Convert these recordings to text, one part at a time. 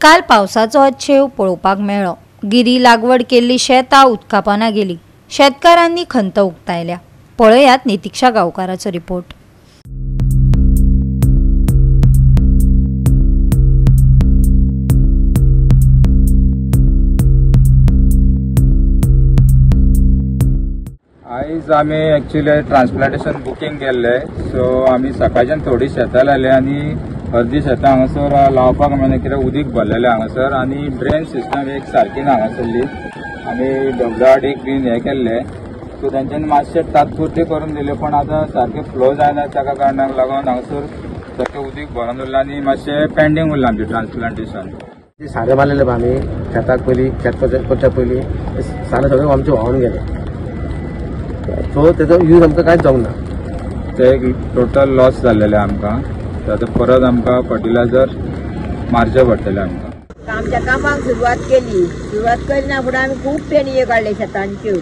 काल पावसाचो अच्छेव पळोवपाक मेळ्ळो। गिरी लागवड केल्ली शेतां उदकापाना गेली। शेतकारांनी खंत उक्तायल्या। पळयात नितीक्षा गांवकाराचो रिपोर्ट। आयज आमी एक्चुअली ट्रान्सप्लांटेशन बुकींग केल्ले, सो आमी सकाळच्यान थोडी शेतां लायले आनी अर्दी शेतां हांगासर लावपाक मेळना कित्याक उदीक भरलेलें हांगासर आनी ड्रेन सिस्टम एक सारकी ना हांगासरली। आमी डब्ल्यूआरडी बीन हे केल्ले, सो तेंच्यांनी मातशें तात्पुरते करून दिले, पण आतां सारकें फ्लो जायना ताका कारणाक लागून हांगासर सारकें उदीक भरून उरलां आनी मातशें पेंडींग उरलां आमचें ट्रान्सप्लांटेशन। सारें मारलेले आमी शेताक पयलीं शेत करच्या पयलीं सारें सगळें आमचें व्हांवून गेलें, सो तेजो यूज आमकां कांयच जावंक ना। ते एक टोटल लॉस जाल्लेले आमकां, आतां परत आमकां फर्टिलायझर मारचें पडटलें आमकां। आमच्या कामाक सुरवात करना फुडें आमी खूब पेणये काडले शेतांच्यो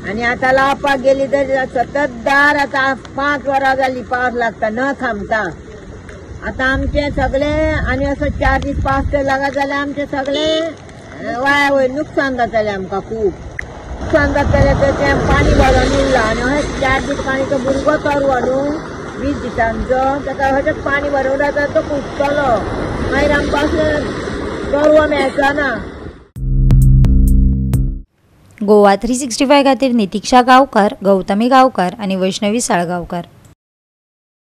आनी आतां लावपाक गेली तर सतत दार आतां 5 वरां जालीं पावस लागता न थांबता। आतां आमचे सगळे आनी असो 4 दीस पावस तर लागत जाल्यार आमचे सगळे वाया वयर नुकसान जातलें आमकां खूब नुकसान जातलें। तर तें पाणी भरून उरलां आनी अशें 4 दीस पाणीचो भुरगो चोरवो न्हू 20 दिसांचो, ताका अशेंच पाणी भरून रावता तो कुसतलो, मागीर आमकां अशें चोरवो मेळचो ना। गोवा 365 खातीर नितीक्षा गांवकार, गौतमी गांवकार आनी वैष्णवी साळगांवकार।